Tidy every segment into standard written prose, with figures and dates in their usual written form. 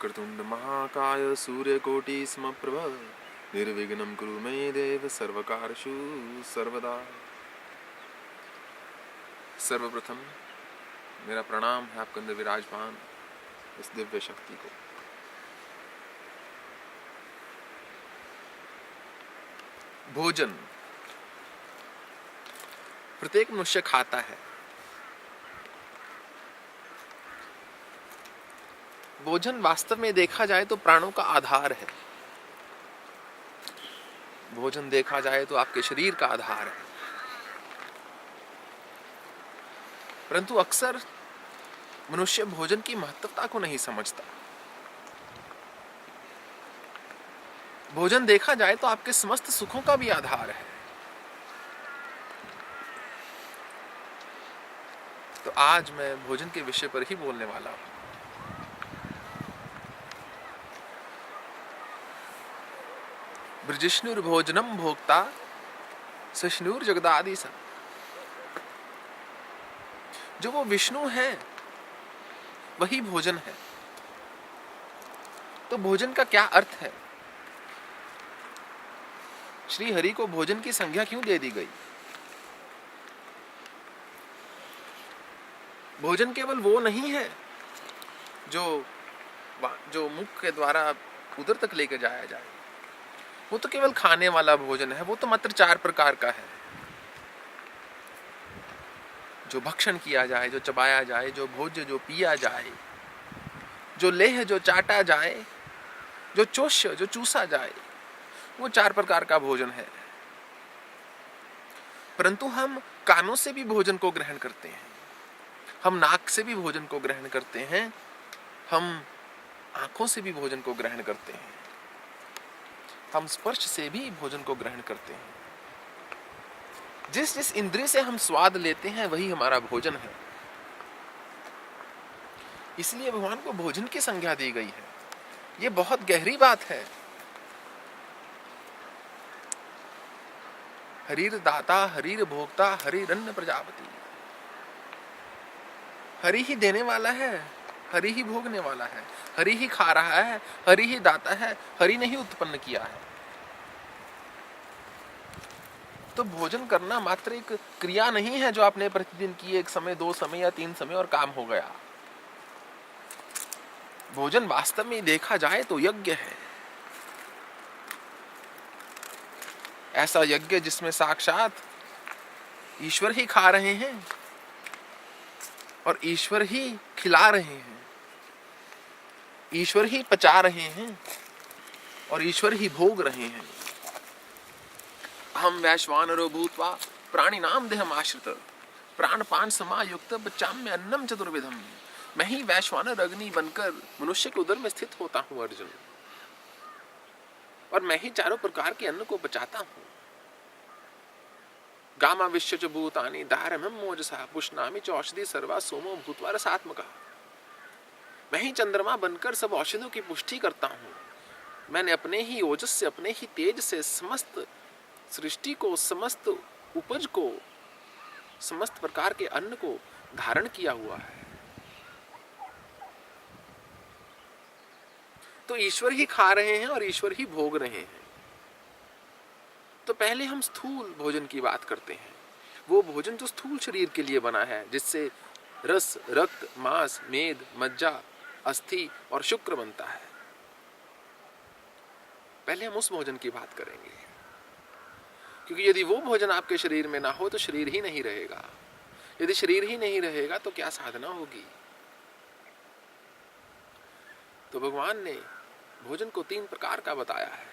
वक्रतुंड महाकाय सूर्यकोटि समप्रभ निर्विघ्नं कुरु मे देव सर्वकार्येषु सर्वदा। सर्वप्रथम मेरा प्रणाम है आपके अंदर विराजमान इस दिव्य शक्ति को। भोजन प्रत्येक मनुष्य खाता है। भोजन वास्तव में देखा जाए तो प्राणों का आधार है। भोजन देखा जाए तो आपके शरीर का आधार है। परंतु अक्सर मनुष्य भोजन की महत्वता को नहीं समझता। भोजन देखा जाए तो आपके समस्त सुखों का भी आधार है। तो आज मैं भोजन के विषय पर ही बोलने वाला हूं। ब्रजिष्णुर्भोजनम भोक्ता सष्णुर जगदादि सा। जो वो विष्णु है वही भोजन है। तो भोजन का क्या अर्थ है? श्री हरि को भोजन की संज्ञा क्यों दे दी गई? भोजन केवल वो नहीं है जो मुख के द्वारा उदर तक लेकर जाया जाए। वो तो केवल खाने वाला भोजन है। वो तो मात्र 4 प्रकार का है। जो भक्षण किया जाए, जो चबाया जाए, जो भोज्य जो पिया जाए, जो लेह जो चाटा जाए, जो चोष्य जो चूसा जाए, वो 4 प्रकार का भोजन है। परंतु हम कानों से भी भोजन को ग्रहण करते हैं। हम नाक से भी भोजन को ग्रहण करते हैं। हम आंखों से भी भोजन को ग्रहण करते हैं। हम स्पर्श से भी भोजन को ग्रहण करते हैं। जिस जिस इंद्रिय से हम स्वाद लेते हैं वही हमारा भोजन है। इसलिए भगवान को भोजन की संज्ञा दी गई है। ये बहुत गहरी बात है। हरिर दाता हरिर भोक्ता हरिरन्न प्रजापति। हरि ही देने वाला है, हरि ही भोगने वाला है, हरि ही खा रहा है, हरि ही दाता है, हरि ने ही उत्पन्न किया है। तो भोजन करना मात्र एक क्रिया नहीं है जो आपने प्रतिदिन की 1 समय 2 समय या 3 समय और काम हो गया। भोजन वास्तव में देखा जाए तो यज्ञ है। ऐसा यज्ञ जिसमें साक्षात ईश्वर ही खा रहे हैं और ईश्वर ही खिला रहे हैं, ईश्वर ही पचा रहे हैं और ईश्वर ही भोग रहे हैं। हम वैश्वानरो भूत्वा प्राणिनाम देहम आश्रित प्राणपान समायुक्त बचाम्य अन्नम चतुर्विधम। मैं ही वैश्वानर अग्नि बनकर मनुष्य के उदर में स्थित होता हूं अर्जुन, और मैं ही 4 प्रकार के अन्न को बचाता हूं। गामा विश्व च भूतानि दारमं मोजसा पुष्णामि च औषधि सर्वा सोमो भूत्वा रसात्मका। मैं ही चंद्रमा बनकर सब औषधियों की पुष्टि करता हूं। मैंने अपने ही ओजस से, अपने ही तेज से समस्त सृष्टि को, समस्त उपज को, समस्त प्रकार के अन्न को धारण किया हुआ है। तो ईश्वर ही खा रहे हैं और ईश्वर ही भोग रहे हैं। तो पहले हम स्थूल भोजन की बात करते हैं। वो भोजन जो स्थूल शरीर के लिए बना है, जिससे रस, रक्त, मांस, मेद, मज्जा, अस्थि और शुक्र बनता है। पहले हम उस भोजन की बात करेंगे, क्योंकि यदि वो भोजन आपके शरीर में ना हो तो शरीर ही नहीं रहेगा। यदि शरीर ही नहीं रहेगा तो क्या साधना होगी? तो भगवान ने भोजन को 3 प्रकार का बताया है।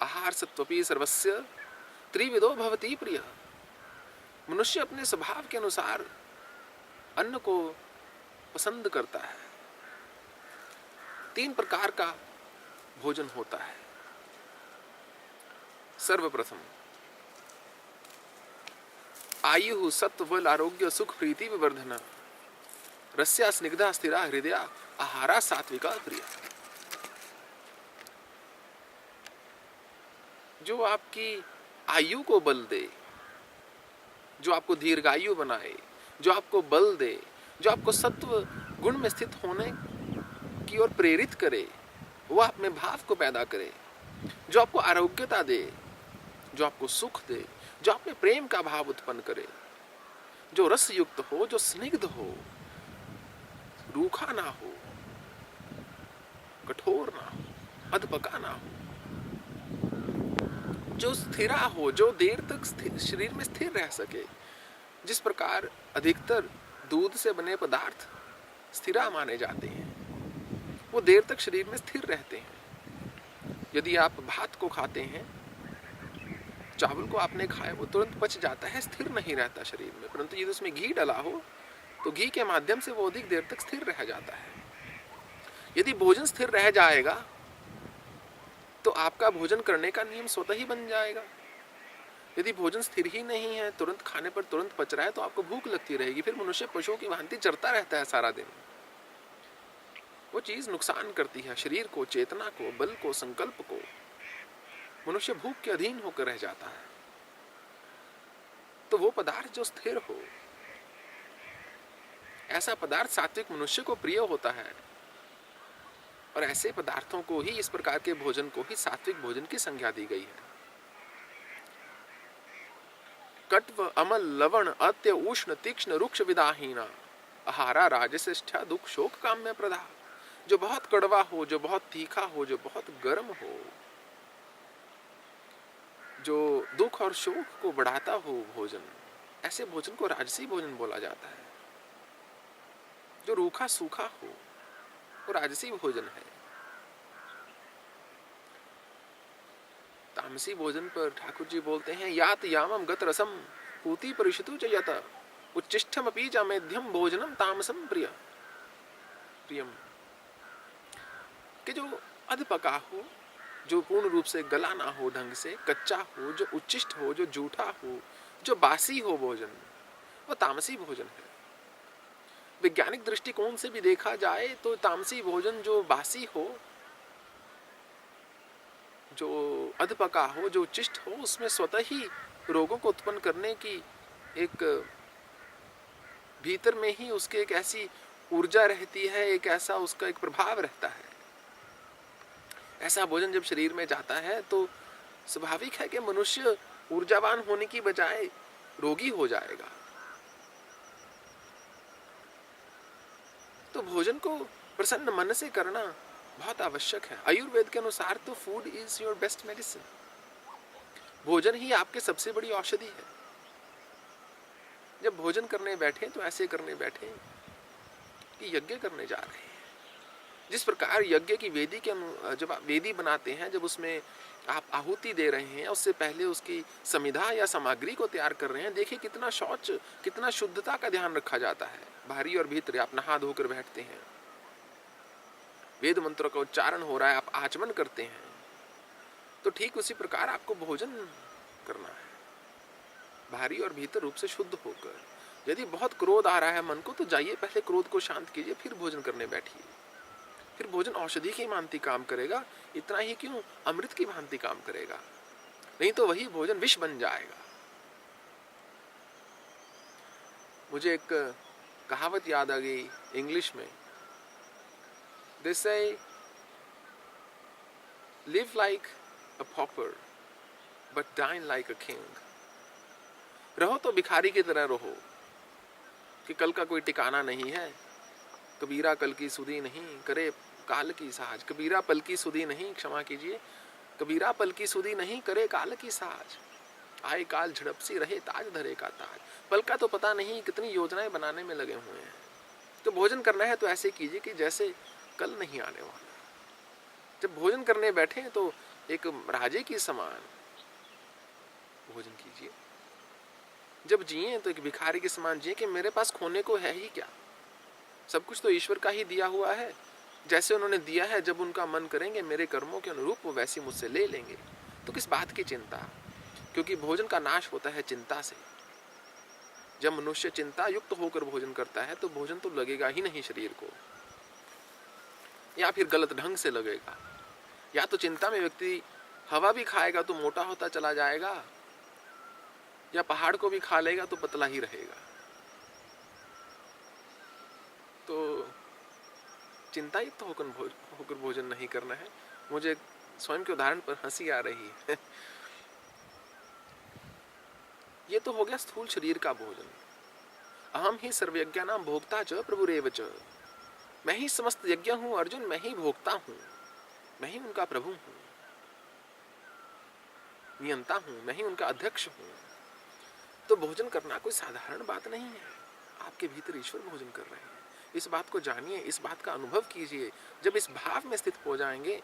आहार सत्वपि सर्वस्य त्रिविधो भवति प्रिय। मनुष्य अपने स्वभाव के अनुसार अन्न को पसंद करता है। 3 प्रकार का भोजन होता है। सर्वप्रथम आयु सत्व बल आरोग्य सुख प्रीति विवर्धना रस्या स्निग्धा स्थिरा हृदया आहारा सात्विका प्रिया। जो आपकी आयु को बल दे, जो आपको दीर्घायु बनाए, जो आपको बल दे, जो आपको सत्व गुण में स्थित होने की ओर प्रेरित करे, वो आप में भाव को पैदा करे, जो आपको आरोग्यता दे, जो आपको सुख दे, जो आप में प्रेम का भाव उत्पन्न करे, जो रस युक्त हो, जो स्निग्ध हो, रूखा ना हो, कठोर ना हो, अधपका ना हो, जो स्थिरा हो, जो देर तक शरीर में स्थिर रह सके। जिस प्रकार अधिकतर दूध से बने पदार्थ स्थिरा माने जाते हैं, वो देर तक शरीर में स्थिर रहते हैं। यदि आप भात को खाते हैं, चावल को आपने खाया, वो तुरंत पच जाता है, स्थिर नहीं रहता शरीर में। परंतु यदि उसमें घी डला हो तो घी के माध्यम से वो अधिक देर तक स्थिर रह जाता है। यदि भोजन स्थिर रह जाएगा तो आपका भोजन करने का नियम स्वतः ही बन जाएगा। यदि भोजन स्थिर ही नहीं है, तुरंत खाने पर तुरंत पच रहा है, तो आपको भूख लगती रहेगी। फिर मनुष्य पशुओं की भांति चरता रहता है सारा दिन। वो चीज नुकसान करती है शरीर को, चेतना को, बल को, संकल्प को। मनुष्य भूख के अधीन होकर रह जाता है। तो वो पदार्थ जो स्थिर हो, ऐसा पदार्थ सात्विक मनुष्य को प्रिय होता है। और ऐसे पदार्थों को ही, इस प्रकार के भोजन को ही सात्विक भोजन की संज्ञा दी गई है। कट्व अमल लवण अत्य उष्ण तीक्ष्ण रुक्ष विदाहीना आहारा राजश्रेष्ठा दुख शोक काम्य प्रदा। जो बहुत कड़वा हो, जो बहुत तीखा हो, जो बहुत गर्म हो, जो दुख और शोक को बढ़ाता हो भोजन, ऐसे भोजन को राजसी भोजन बोला जाता है। जो रूखा सूखा हो, वो राजसी भोजन है। तामसी भोजन पर ठाकुर जी बोलते हैं, यात यामम गत रसम पूति परिषतु च यत उच्चिष्ठम अपि च मेध्यम भोजनम तामसम प्रियम। कि जो अधपका हो, जो पूर्ण रूप से गला ना हो, ढंग से कच्चा हो, जो उच्चिष्ट हो, जो जूठा हो, जो बासी हो भोजन, वो तामसी भोजन है। वैज्ञानिक दृष्टिकोण से भी देखा जाए तो तामसी भोजन जो बासी हो, जो अधपका हो, जो उच्चिष्ट हो, उसमें स्वतः ही रोगों को उत्पन्न करने की एक भीतर में ही उसके एक ऐसी ऊर्जा रहती है, एक ऐसा उसका एक प्रभाव रहता है। ऐसा भोजन जब शरीर में जाता है तो स्वाभाविक है कि मनुष्य ऊर्जावान होने की बजाय रोगी हो जाएगा। तो भोजन को प्रसन्न मन से करना बहुत आवश्यक है। आयुर्वेद के अनुसार तो food is your best medicine. भोजन ही आपके सबसे बड़ी औषधि है। जब भोजन करने बैठे तो ऐसे करने बैठे कि यज्ञ करने जा रहे हैं। जिस प्रकार यज्ञ की वेदी के जब आप वेदी बनाते हैं, जब उसमें आप आहुति दे रहे हैं, उससे पहले उसकी समिधा या सामग्री को तैयार कर रहे हैं, देखिए कितना शौच, कितना शुद्धता का ध्यान रखा जाता है। बाहरी और भीतर आप नहा धोकर बैठते हैं, वेद मंत्रों का उच्चारण हो रहा है, आप आचमन करते हैं। तो ठीक उसी प्रकार आपको भोजन करना है, बाहरी और भीतर रूप से शुद्ध होकर। यदि बहुत क्रोध आ रहा है मन को, तो जाइए पहले क्रोध को शांत कीजिए, फिर भोजन करने बैठिए। फिर भोजन औषधि की भांति काम करेगा। इतना ही क्यों, अमृत की भांति काम करेगा। नहीं तो वही भोजन विष बन जाएगा। मुझे एक कहावत याद आ गई इंग्लिश में। They say, live like a pauper, but dine like a king. रहो तो भिखारी की तरह रहो, कि कल का कोई ठिकाना नहीं है। कबीरा कल की सुधी नहीं, करे काल की साज। कबीरा पल की सुधी नहीं, क्षमा कीजिए, कबीरा पल की सुधी नहीं, करे काल की साज। आए काल झड़प सी, रहे ताज धरे का ताज। पल का तो पता नहीं, कितनी योजनाएं बनाने में लगे हुए हैं। तो भोजन करना है तो ऐसे कीजिए कि जैसे कल नहीं आने वाला। जब भोजन करने बैठे तो एक राजे की समान भोजन कीजिए। जब जिए तो एक भिखारी के समान जिए कि मेरे पास खोने को है ही क्या, सब कुछ तो ईश्वर का ही दिया हुआ है। जैसे उन्होंने दिया है, जब उनका मन करेंगे मेरे कर्मों के अनुरूप वो वैसे मुझसे ले लेंगे। तो किस बात की चिंता, क्योंकि भोजन का नाश होता है चिंता से। जब मनुष्य चिंता युक्त होकर भोजन करता है तो भोजन तो लगेगा ही नहीं शरीर को, या फिर गलत ढंग से लगेगा। या तो चिंता में व्यक्ति हवा भी खाएगा तो मोटा होता चला जाएगा, या पहाड़ को भी खा लेगा तो पतला ही रहेगा। तो चिंतायुक्त तो होकर भोजन नहीं करना है। मुझे स्वयं के उदाहरण पर हंसी आ रही है। ये तो हो गया स्थूल शरीर का भोजन। अहम ही सर्वयज्ञानां भोक्ता च प्रभुरेव च। मैं ही समस्त यज्ञ हूं अर्जुन, मैं ही भोक्ता हूं, मैं ही उनका प्रभु हूं, नियंता हूं, मैं ही उनका अध्यक्ष हूं। तो भोजन करना कोई साधारण बात नहीं है। आपके भीतर ईश्वर भोजन कर रहे हैं। इस बात को जानिए, इस बात का अनुभव कीजिए। जब इस भाव में स्थित हो जाएंगे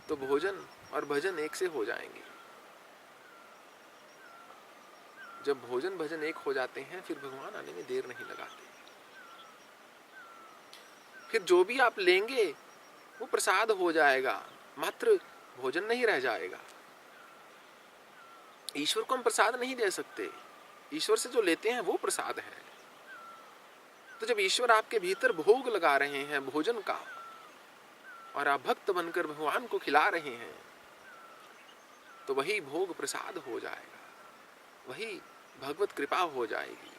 तो भोजन और भजन एक से हो जाएंगे। जब भोजन भजन एक हो जाते हैं फिर भगवान आने में देर नहीं लगाते। फिर जो भी आप लेंगे वो प्रसाद हो जाएगा, मात्र भोजन नहीं रह जाएगा। ईश्वर को हम प्रसाद नहीं दे सकते, ईश्वर से जो लेते हैं वो प्रसाद है। तो जब ईश्वर आपके भीतर भोग लगा रहे हैं भोजन का और आप भक्त बनकर भगवान को खिला रहे हैं तो वही भोग प्रसाद हो जाएगा, वही भगवत कृपा हो जाएगी।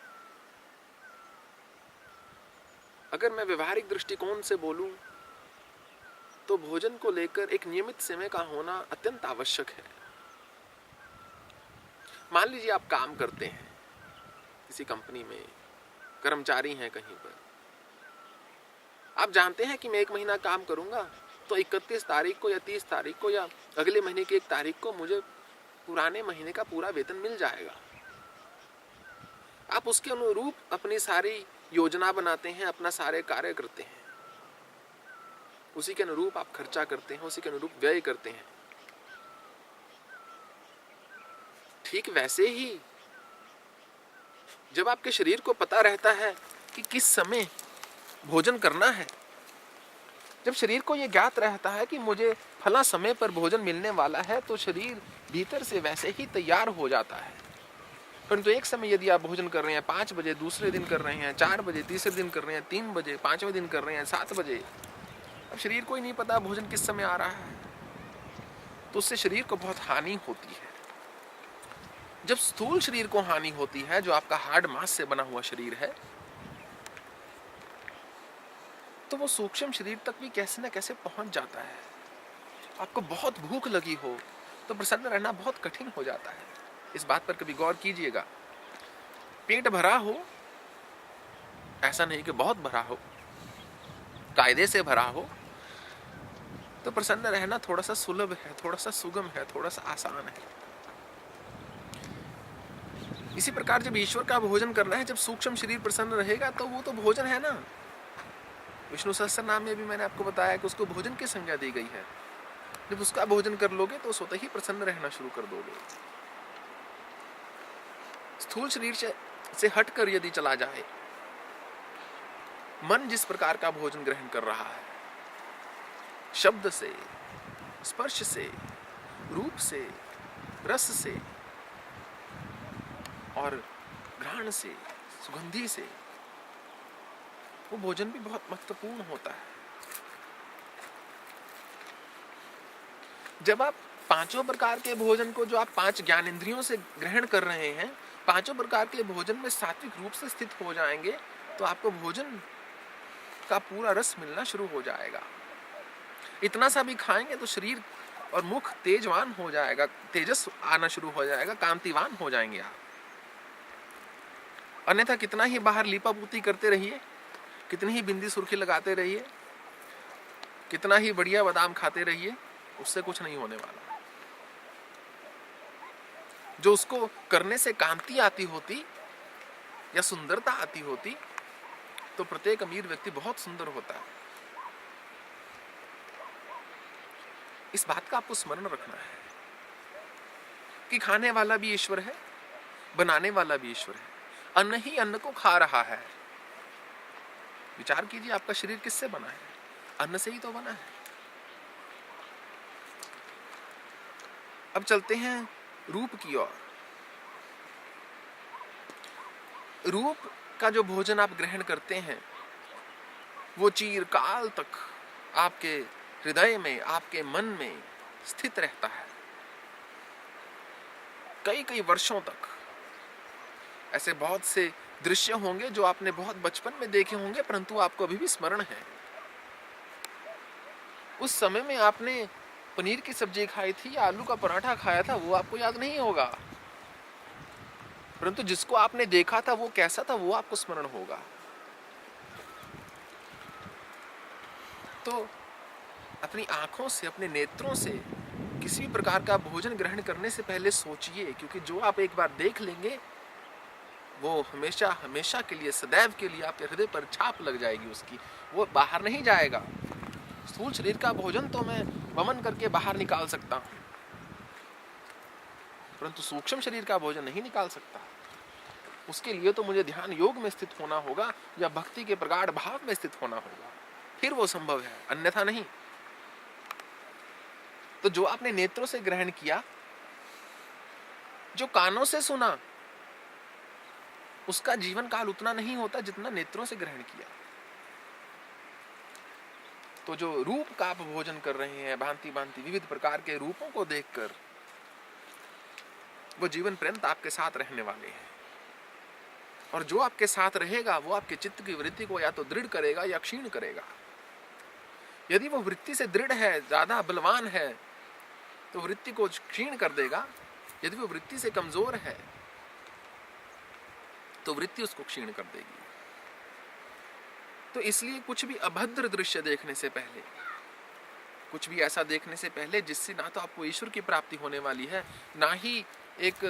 अगर मैं व्यवहारिक दृष्टिकोण से बोलूं तो भोजन को लेकर एक नियमित समय का होना अत्यंत आवश्यक है। मान लीजिए आप काम करते हैं किसी कंपनी में, कर्मचारी हैं कहीं पर, आप जानते हैं कि मैं 1 महीना काम करूंगा तो 31 तारीख को या 30 तारीख को या अगले महीने की 1 तारीख को मुझे पुराने महीने का पूरा वेतन मिल जाएगा। आप उसके अनुरूप अपनी सारी योजना बनाते हैं, अपना सारे कार्य करते हैं, उसी के अनुरूप आप खर्चा करते हैं, उसी के अनुरूप व्यय करते हैं। ठीक वैसे ही जब आपके शरीर को पता रहता है कि किस समय भोजन करना है, जब शरीर को यह ज्ञात रहता है कि मुझे फला समय पर भोजन मिलने वाला है, तो शरीर भीतर से वैसे ही तैयार हो जाता है। परंतु एक समय यदि आप भोजन कर रहे हैं 5 बजे, दूसरे दिन कर रहे हैं 4 बजे, तीसरे दिन कर रहे हैं 3 बजे, 5वें दिन कर रहे हैं 7 बजे, अब शरीर को ही नहीं पता भोजन किस समय आ रहा है, तो उससे शरीर को बहुत हानि होती है। जब स्थूल शरीर को हानि होती है, जो आपका हार्ड मांस से बना हुआ शरीर है, तो वो सूक्ष्म शरीर तक भी कैसे न कैसे पहुंच जाता है। आपको बहुत भूख लगी हो तो प्रसन्न रहना बहुत कठिन हो जाता है। इस बात पर कभी गौर कीजिएगा। पेट भरा हो, ऐसा नहीं कि बहुत भरा हो, कायदे से भरा हो, तो प्रसन्न रहना थोड़ा सा सुलभ है, थोड़ा सा सुगम है, थोड़ा सा आसान है। इसी प्रकार जब ईश्वर का भोजन करना है, जब सूक्ष्म शरीर प्रसन्न रहेगा तो वो तो भोजन है ना। विष्णु सहस्त्र नाम में भी मैंने आपको बताया कि उसको भोजन की संज्ञा दी गई है। जब उसका भोजन कर लोगे तो स्वतः ही प्रसन्न रहना शुरू कर दोगे। स्थूल शरीर से हटकर यदि चला जाए, मन जिस प्रकार का भोजन ग्रहण कर रहा है, शब्द से, स्पर्श से, रूप से, रस से और घ्राण से, सुगंधी से, वो भोजन भी बहुत महत्वपूर्ण होता है। जब आप 5 प्रकार के भोजन को, जो आप 5 ज्ञानेंद्रियों से ग्रहण कर रहे हैं, 5 प्रकार के भोजन में सात्विक रूप से स्थित हो जाएंगे तो आपको भोजन का पूरा रस मिलना शुरू हो जाएगा। इतना सा भी खाएंगे तो शरीर और मुख तेजवान हो जाएगा, तेजस आना शुरू हो जाएगा, कांतिवान हो जाएंगे आप। अन्यथा कितना ही बाहर लीपापूती करते रहिए, कितनी ही बिंदी सुर्खी लगाते रहिए, कितना ही बढ़िया बादाम खाते रहिए, उससे कुछ नहीं होने वाला। जो उसको करने से कांति आती होती या सुंदरता आती होती, तो प्रत्येक अमीर व्यक्ति बहुत सुंदर होता है। इस बात का आपको स्मरण रखना है कि खाने वाला भी ईश्वर है, बनाने वाला भी ईश्वर है। अन्न ही अन्न को खा रहा है। विचार कीजिए, आपका शरीर किससे बना है? अन्न से ही तो बना है। अब चलते हैं रूप की ओर। रूप का जो भोजन आप ग्रहण करते हैं वो चिरकाल तक आपके हृदय में, आपके मन में स्थित रहता है। कई कई वर्षों तक। ऐसे बहुत से दृश्य होंगे जो आपने बहुत बचपन में देखे होंगे, परंतु आपको अभी भी स्मरण है। उस समय में आपने पनीर की सब्जी खाई थी या आलू का पराठा खाया था, वो आपको याद नहीं होगा, परंतु जिसको आपने देखा था वो कैसा था वो आपको स्मरण होगा। तो अपनी आंखों से, अपने नेत्रों से किसी भी प्रकार का भोजन ग्रहण करने से पहले सोचिए, क्योंकि जो आप एक बार देख लेंगे वो हमेशा हमेशा के लिए, सदैव के लिए आपके हृदय पर छाप लग जाएगी उसकी, वो बाहर नहीं जाएगा। स्थूल शरीर का भोजन तो मैं वमन करके बाहर निकाल सकता हूँ, परंतु सूक्ष्म शरीर का भोजन नहीं निकाल सकता। उसके लिए तो मुझे ध्यान योग में स्थित होना होगा या भक्ति के प्रगाढ़ भाव में स्थित होना होगा, फिर वो संभव है, अन्यथा नहीं। तो जो आपने नेत्रों से ग्रहण किया, जो कानों से सुना, उसका जीवन काल उतना नहीं होता जितना नेत्रों से ग्रहण किया। तो जो रूप का आप भोजन कर रहे हैं, भांति भांति विविध प्रकार के रूपों को देखकर, वो जीवन पर्यंत आपके साथ रहने वाले हैं। और जो आपके साथ रहेगा वो आपके चित्त की वृत्ति को या तो दृढ़ करेगा या क्षीण करेगा। यदि वो वृत्ति से दृढ़ है, ज्यादा बलवान है, तो वृत्ति को क्षीण कर देगा। यदि वो वृत्ति से कमजोर है तो वृत्ति उसको क्षीण कर देगी। तो इसलिए कुछ भी अभद्र दृश्य देखने से पहले, कुछ भी ऐसा देखने से पहले जिससे ना तो आपको ईश्वर की प्राप्ति होने वाली है, ना ही एक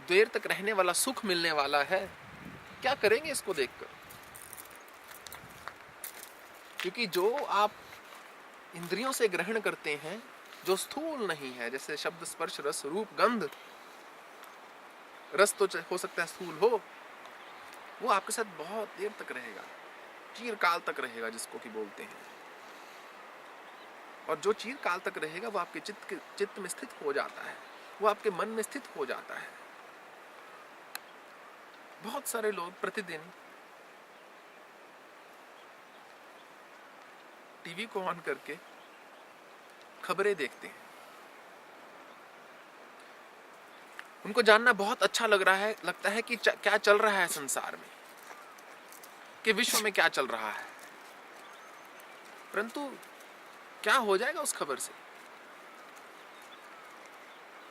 देर तक रहने वाला सुख मिलने वाला है, क्या करेंगे इसको देखकर? क्योंकि जो आप इंद्रियों से ग्रहण करते हैं, जो स्थूल नहीं है, जैसे शब्द, स्पर्श, रस, रूप, गंध, रस तो हो सकता है स्थूल हो, वो आपके साथ बहुत देर तक रहेगा, चिरकाल तक रहेगा, जिसको कि बोलते हैं। और जो चिरकाल तक रहेगा वो आपके चित्त में स्थित हो जाता है, वो आपके मन में स्थित हो जाता है। बहुत सारे लोग प्रतिदिन टीवी को ऑन करके खबरें देखते हैं। उनको जानना बहुत अच्छा लगता है कि क्या चल रहा है संसार में, कि विश्व में क्या चल रहा है, परंतु क्या हो जाएगा उस खबर से?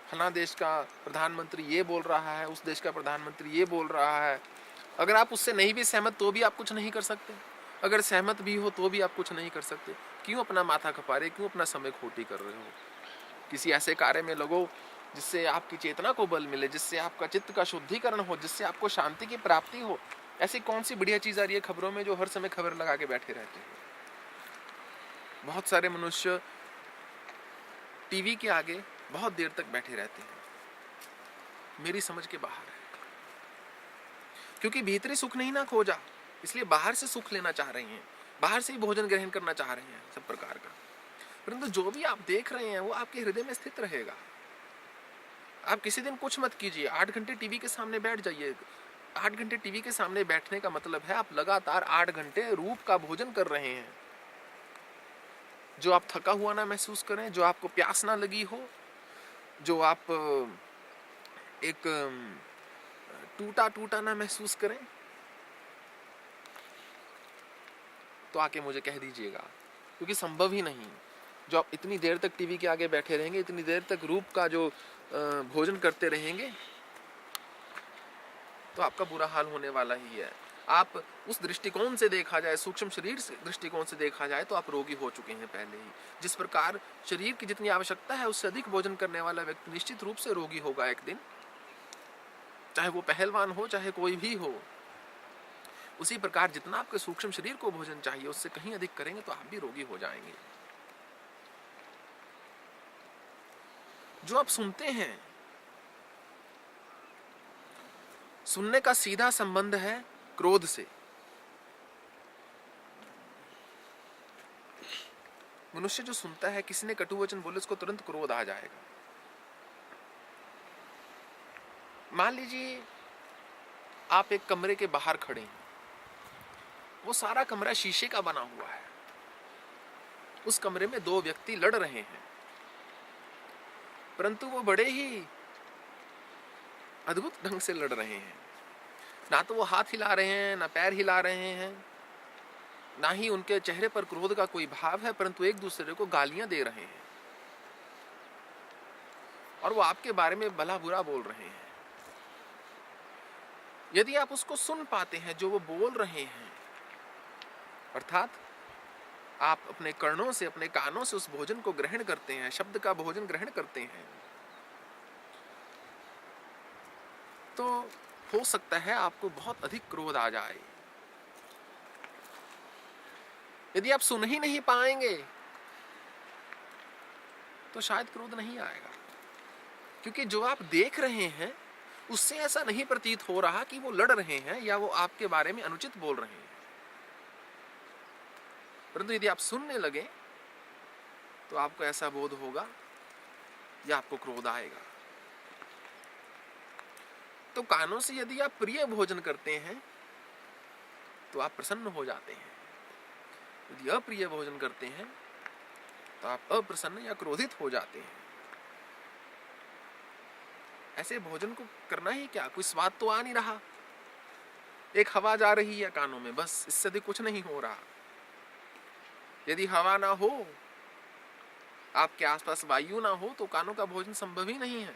फलाना देश का प्रधानमंत्री ये बोल रहा है, उस देश का प्रधानमंत्री ये बोल रहा है। अगर आप उससे नहीं भी सहमत तो भी आप कुछ नहीं कर सकते, अगर सहमत भी हो तो भी आप कुछ नहीं कर सकते। क्यों अपना माथा खपा रहे, क्यों अपना समय खोटी कर रहे हो? किसी ऐसे कार्य में लगो जिससे आपकी चेतना को बल मिले, जिससे आपका चित्त का शुद्धिकरण हो, जिससे आपको शांति की प्राप्ति हो। ऐसी कौन सी बढ़िया चीज आ रही है खबरों में जो हर समय खबर लगा के बैठे रहते हैं? बहुत सारे मनुष्य टीवी के आगे बहुत देर तक बैठे रहते हैं, मेरी समझ के बाहर है। क्योंकि भीतरी सुख नहीं ना खोजा, इसलिए बाहर से सुख लेना चाह रहे हैं, बाहर से ही भोजन ग्रहण करना चाह रहे हैं सब प्रकार का। परंतु जो भी आप देख रहे हैं वो आपके हृदय में स्थित रहेगा। आप किसी दिन कुछ मत कीजिए, 8 घंटे टीवी के सामने बैठ जाइए। 8 घंटे टीवी के सामने बैठने का मतलब है आप लगातार 8 घंटे रूप का भोजन कर रहे हैं। जो आप थका हुआ ना महसूस करें, जो आपको प्यास ना लगी हो, जो आप एक टूटा टूटा ना महसूस करें, तो आके मुझे कह दीजिएगा, क्योंकि संभव ही नहीं। जो आप इतनी देर तक टीवी के आगे बैठे रहेंगे, इतनी देर तक रूप का जो भोजन करते रहेंगे, तो आपका बुरा हाल होने वाला ही है। आप उस दृष्टिकोण से देखा जाए, सूक्ष्म शरीर से दृष्टिकोण से देखा जाए, तो आप रोगी हो चुके हैं पहले ही। जिस प्रकार शरीर की जितनी आवश्यकता है उससे अधिक भोजन करने वाला व्यक्ति निश्चित रूप से रोगी होगा एक दिन, चाहे वो पहलवान हो, चाहे कोई भी हो। उसी प्रकार जितना आपके सूक्ष्म शरीर को भोजन चाहिए उससे कहीं अधिक करेंगे तो आप भी रोगी हो जाएंगे। जो आप सुनते हैं, सुनने का सीधा संबंध है क्रोध से। मनुष्य जो सुनता है, किसी ने कटु वचन बोले, उसको तुरंत क्रोध आ जाएगा। मान लीजिए आप एक कमरे के बाहर खड़े हैं, वो सारा कमरा शीशे का बना हुआ है, उस कमरे में 2 व्यक्ति लड़ रहे हैं, परंतु वो बड़े ही अद्भुत ढंग से लड़ रहे हैं। ना तो वो हाथ हिला रहे हैं, ना पैर हिला रहे हैं, ना ही उनके चेहरे पर क्रोध का कोई भाव है, परंतु एक दूसरे को गालियां दे रहे हैं और वो आपके बारे में भला बुरा बोल रहे हैं। यदि आप उसको सुन पाते हैं जो वो बोल रहे हैं, अर्थात आप अपने कर्णों से, अपने कानों से उस भोजन को ग्रहण करते हैं, शब्द का भोजन ग्रहण करते हैं, तो हो सकता है आपको बहुत अधिक क्रोध आ जाए। यदि आप सुन ही नहीं पाएंगे तो शायद क्रोध नहीं आएगा, क्योंकि जो आप देख रहे हैं उससे ऐसा नहीं प्रतीत हो रहा कि वो लड़ रहे हैं या वो आपके बारे में अनुचित बोल रहे हैं। परंतु यदि आप सुनने लगे तो आपको ऐसा बोध होगा या आपको क्रोध आएगा। तो कानों से यदि आप प्रिय भोजन करते हैं तो आप प्रसन्न हो जाते हैं, यदि अप्रिय भोजन करते हैं तो आप अप्रसन्न या क्रोधित हो जाते हैं। ऐसे भोजन को करना ही क्या, कोई स्वाद तो आ नहीं रहा, एक हवा जा रही है कानों में, बस, इससे अधिक कुछ नहीं हो रहा। यदि हवा ना हो, आपके आसपास वायु ना हो, तो कानों का भोजन संभव ही नहीं है।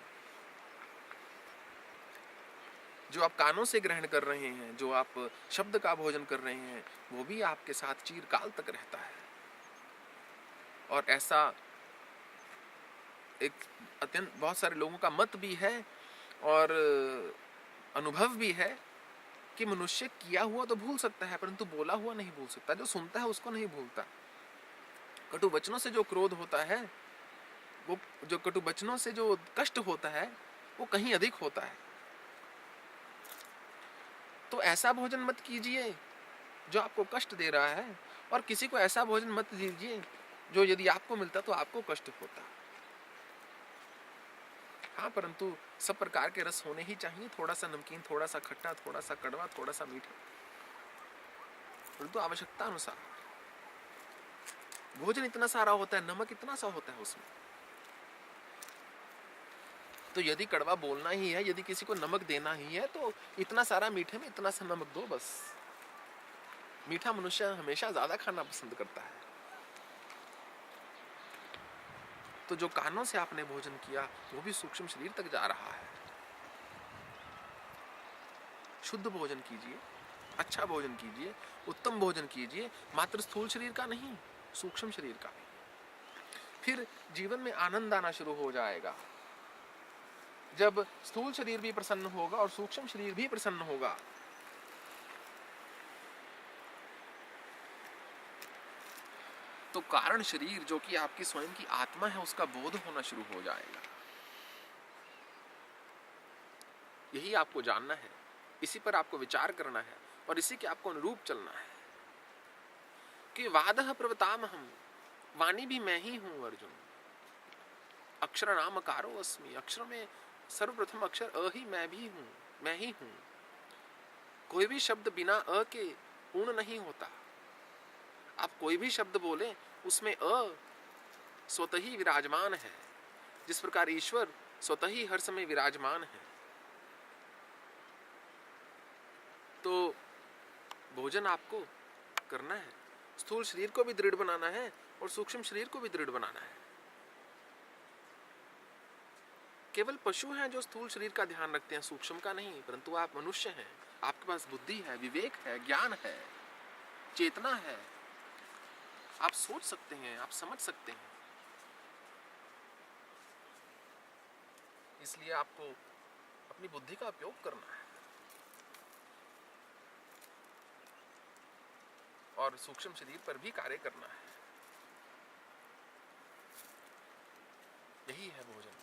जो आप कानों से ग्रहण कर रहे हैं, जो आप शब्द का भोजन कर रहे हैं, वो भी आपके साथ चिरकाल तक रहता है। और ऐसा एक अत्यंत बहुत सारे लोगों का मत भी है और अनुभव भी है कि मनुष्य किया हुआ तो भूल सकता है परंतु बोला हुआ नहीं भूल सकता। जो सुनता है उसको नहीं भूलता। कटु वचनों से जो क्रोध होता है, वो जो कटु वचनों से जो कष्ट होता है, वो कहीं अधिक होता है। तो ऐसा भोजन मत कीजिए जो आपको कष्ट दे रहा है, और किसी को ऐसा भोजन मत दीजिए जो यदि आपको मिलता तो आपको कष्ट होता। हाँ, परंतु सब प्रकार के रस होने ही चाहिए, थोड़ा सा नमकीन, थोड़ा सा खट्टा, थोड़ा सा कड़वा, थोड़ा सा मीठा, परंतु आवश्यकता अनुसार। भोजन इतना सारा होता है, नमक इतना सा होता है उसमें, तो यदि कड़वा बोलना ही है, यदि किसी को नमक देना ही है, तो इतना सारा मीठे में इतना सा नमक दो बस। मीठा मनुष्य हमेशा ज्यादा खाना पसंद करता है। तो जो कानों से आपने भोजन किया वो भी सूक्ष्म शरीर तक जा रहा है। शुद्ध भोजन कीजिए, अच्छा भोजन कीजिए, उत्तम भोजन कीजिए, मात्र स्थूल शरीर का नहीं, सूक्ष्म शरीर का भी। फिर जीवन में आनंद आना शुरू हो जाएगा। जब स्थूल शरीर भी प्रसन्न होगा और सूक्ष्म शरीर भी प्रसन्न होगा, तो कारण शरीर जो कि आपकी स्वयं की आत्मा है उसका बोध होना शुरू हो जाएगा। यही आपको जानना है, इसी पर आपको विचार करना है और इसी के आपको अनुरूप चलना है कि वादः प्रवतामहं, वाणी भी मैं ही हूं अर्जुन। अक्षर नाम अकारो अस्मि, अक्षर में सर्वप्रथम अक्षर अ ही मैं भी हूं, मैं ही हूं। कोई भी शब्द बिना अ के पूर्ण नहीं होता। आप कोई भी शब्द बोले उसमें अ स्वतः ही विराजमान है, जिस प्रकार ईश्वर स्वतः ही हर समय विराजमान है। तो भोजन आपको करना है, स्थूल शरीर को भी दृढ़ बनाना है और सूक्ष्म शरीर को भी दृढ़ बनाना है। केवल पशु हैं जो स्थूल शरीर का ध्यान रखते हैं, सूक्ष्म का नहीं, परंतु आप मनुष्य हैं, आपके पास बुद्धि है, विवेक है, ज्ञान है, चेतना है, आप सोच सकते हैं, आप समझ सकते हैं। इसलिए आपको अपनी बुद्धि का उपयोग करना है और सूक्ष्म शरीर पर भी कार्य करना है। यही है भोजन।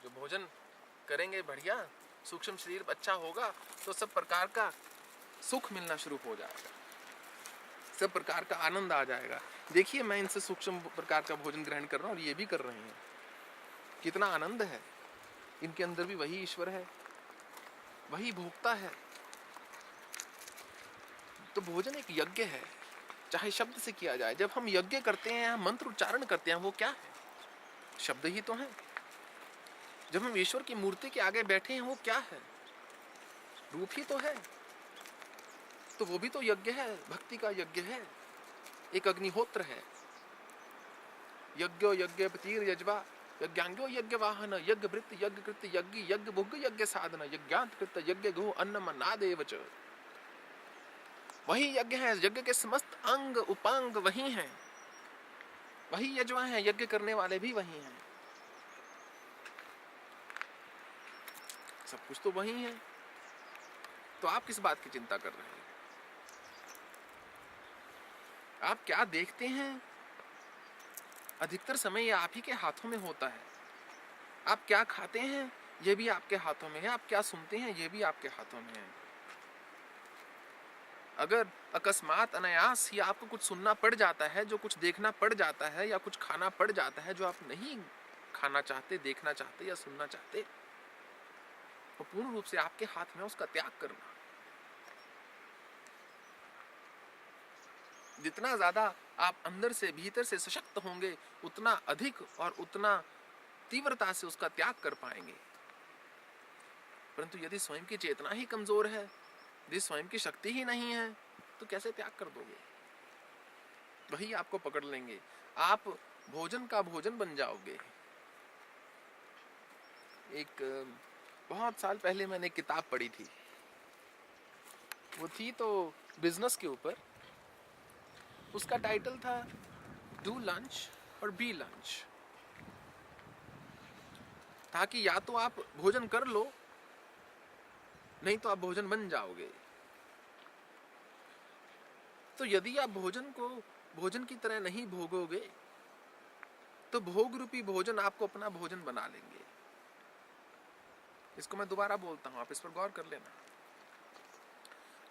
जो भोजन करेंगे बढ़िया, सूक्ष्म शरीर अच्छा होगा तो सब प्रकार का सुख मिलना शुरू हो जाएगा, सब प्रकार का आनंद आ जाएगा। देखिए, मैं इनसे सूक्ष्म प्रकार का भोजन ग्रहण कर रहा हूं और ये भी कर रहे हैं, कितना आनंद है। इनके अंदर भी वही ईश्वर है, वही भोक्ता है। तो भोजन एक यज्ञ है, चाहे शब्द से किया जाए। जब हम यज्ञ करते हैं, हम मंत्र उच्चारण करते हैं, वो क्या है? शब्द ही तो है। जब हम ईश्वर की मूर्ति के आगे बैठे हैं वो क्या है? रूप ही तो है। तो वो भी तो यज्ञ है, भक्ति का यज्ञ है, एक अग्निहोत्र है। यज्ञो यज्ञ पतिर यजवा यज्ञांगो यज्ञ वाहन यज्ञ वृत्त यज्ञ कृत यज्ञ यज्ञ भुग यज्ञ साधन यज्ञांत कृत यज्ञ गो अन्न मन्नादेव च। वही यज्ञ है, यज्ञ के समस्त अंग उपांग वही हैं, वही यजवा हैं, यज्ञ करने वाले भी वही हैं, सब कुछ तो वही है। तो आप किस बात की चिंता कर रहे हैं? आप क्या देखते हैं, अधिकतर समय ये आप ही के हाथों में होता है। आप क्या खाते हैं ये भी आपके हाथों में है, आप क्या सुनते हैं ये भी आपके हाथों में है। अगर अकस्मात अनायास ही आपको कुछ सुनना पड़ जाता है, जो कुछ देखना पड़ जाता है, या कुछ खाना पड़ जाता है जो आप नहीं खाना चाहते, देखना चाहते या सुनना चाहते, तो पूर्ण रूप से आपके हाथ में उसका त्याग करना। जितना ज्यादा आप अंदर से भीतर से सशक्त होंगे, उतना अधिक और उतना तीव्रता से उसका त्याग कर पाएंगे। परंतु यदि स्वयं की चेतना ही कमजोर है, यदि स्वयं की शक्ति ही नहीं है, तो कैसे त्याग कर दोगे? वही आपको पकड़ लेंगे, आप भोजन का भोजन बन जाओगे। एक बहुत साल पहले मैंने एक किताब पढ़ी थी, वो थी तो बिजनेस के ऊपर। उसका टाइटल था डू लंच और बी लंच। ताकि या तो आप भोजन कर लो, नहीं तो आप भोजन बन जाओगे। तो यदि आप भोजन को भोजन की तरह नहीं भोगोगे, तो भोग रूपी भोजन आपको अपना भोजन बना लेंगे। इसको मैं दोबारा बोलता हूं, आप इस पर गौर कर लेना।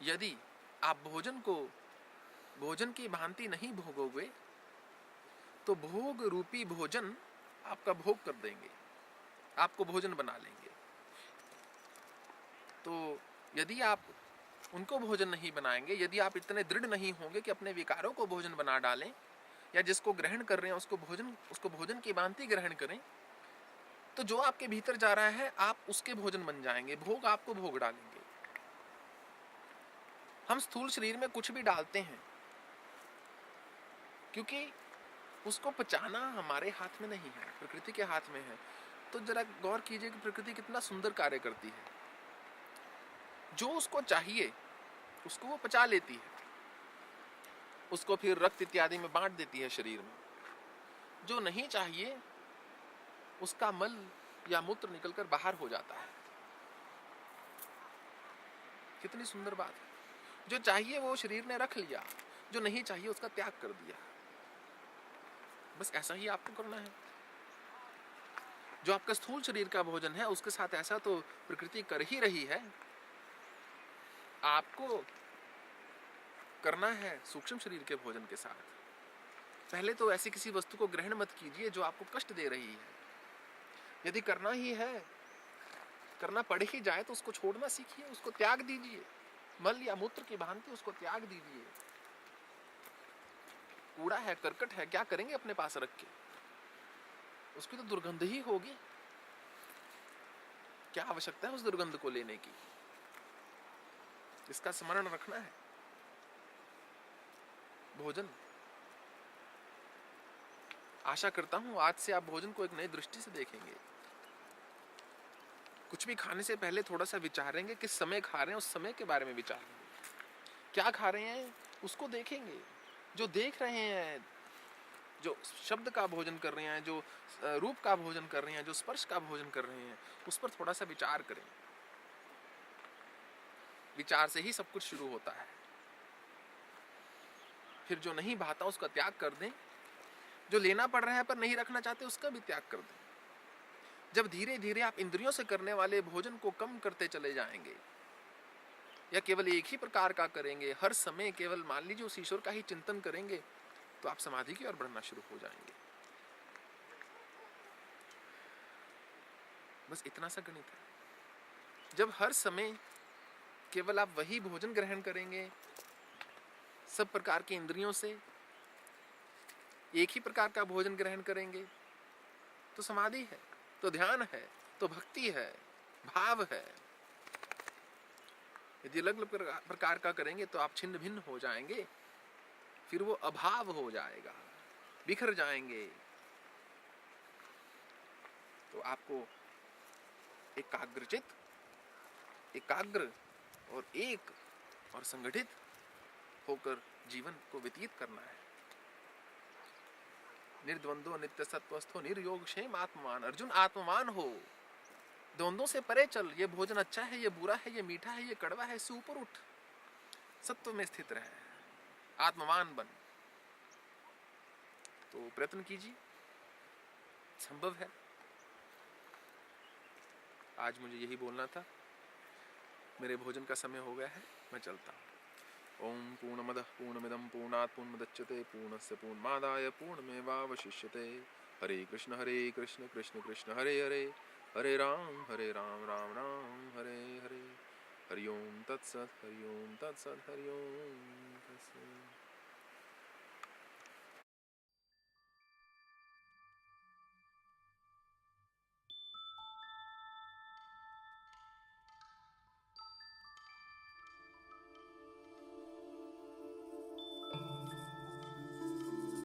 यदि आप भोजन को भोजन की भांति नहीं भोगोगे, तो भोग रूपी भोजन आपका भोग कर देंगे, आपको भोजन बना लेंगे। तो यदि आप उनको भोजन नहीं बनाएंगे, यदि आप इतने दृढ़ नहीं होंगे कि अपने विकारों को भोजन बना डालें, या जिसको ग्रहण कर रहे हैं उसको भोजन की भांति ग्रहण करें, तो जो आपके भीतर जा रहा है आप उसके भोजन बन जाएंगे, भोग आपको भोग डालेंगे। हम स्थूल शरीर में कुछ भी डालते हैं, क्योंकि उसको पचाना हमारे हाथ में नहीं है, प्रकृति के हाथ में है। तो जरा गौर कीजिए कि प्रकृति कितना सुंदर कार्य करती है। जो उसको चाहिए उसको वो पचा लेती है, उसको फिर रक्त इत्यादि में बांट देती है शरीर में। जो नहीं चाहिए उसका मल या मूत्र निकलकर बाहर हो जाता है। कितनी सुंदर बात है। जो चाहिए वो शरीर ने रख लिया, जो नहीं चाहिए उसका त्याग कर दिया। बस ऐसा ही आपको करना है। जो आपका स्थूल शरीर का भोजन है उसके साथ ऐसा तो प्रकृति कर ही रही है, आपको करना है सूक्ष्म शरीर के भोजन के साथ। पहले तो ऐसी किसी वस्तु को ग्रहण मत कीजिए जो आपको कष्ट दे रही है। यदि करना ही है, करना पड़ ही जाए, तो उसको छोड़ना सीखिए, उसको त्याग दीजिए। मल या मूत्र की भांति उसको त्याग दीजिए। कूड़ा है, करकट है, क्या करेंगे अपने पास रख के? उसकी तो दुर्गंध ही होगी। क्या आवश्यकता है उस दुर्गंध को लेने की? इसका स्मरण रखना है। भोजन, आशा करता हूं आज से आप भोजन को एक नई दृष्टि से देखेंगे। कुछ भी खाने से पहले थोड़ा सा विचारेंगे, किस समय खा रहे हैं उस समय के बारे में विचारेंगे। क्या खा रहे हैं उसको देखेंगे। जो देख रहे हैं, जो शब्द का भोजन कर रहे हैं, जो रूप का भोजन कर रहे हैं, जो स्पर्श का भोजन कर रहे हैं, उस पर थोड़ा सा विचार करें। विचार से ही सब कुछ शुरू होता है। फिर जो नहीं भाता उसका त्याग कर दें, जो लेना पड़ रहा है पर नहीं रखना चाहते उसका भी त्याग कर दें। जब धीरे धीरे आप इंद्रियों से करने वाले भोजन को कम करते चले जाएंगे, या केवल एक ही प्रकार का करेंगे, हर समय केवल मान लीजिए उस ईश्वर का ही चिंतन करेंगे, तो आप समाधि की ओर बढ़ना शुरू हो जाएंगे। बस इतना सा गणित है। जब हर समय केवल आप वही भोजन ग्रहण करेंगे, सब प्रकार की इंद्रियों से एक ही प्रकार का भोजन ग्रहण करेंगे, तो समाधि है, तो ध्यान है, तो भक्ति है, भाव है। यदि अलग अलग प्रकार का करेंगे तो आप छिन्न भिन्न हो जाएंगे, फिर वो अभाव हो जाएगा, बिखर जाएंगे। तो आपको एकाग्रचित, एकाग्र और एक और संगठित होकर जीवन को व्यतीत करना है। निर्द्वंद्व नित्य सत्वस्थो निर्योग क्षेम आत्मवान। अर्जुन आत्मवान हो, द्वंद्वों से परे चल। ये भोजन अच्छा है, ये बुरा है, ये मीठा है, ये कड़वा है, इससे ऊपर उठ, सत्व में स्थित रहे, आत्मवान बन। तो प्रयत्न कीजिए, संभव है। आज मुझे यही बोलना था। मेरे भोजन का समय हो गया है, मैं चलता हूँ। ओम पूर्णमदः पूर्णमिदं पूर्णात् पूर्णमुदच्यते पूर्णस्य पूर्णमादाय पूर्णमेवावशिष्यते। हरे कृष्ण कृष्ण कृष्ण हरे हरे, हरे राम राम राम हरे हरे। हरि ओम तत्सत्, हरि ओम तत्सत्, हरि ओम तत्सत्।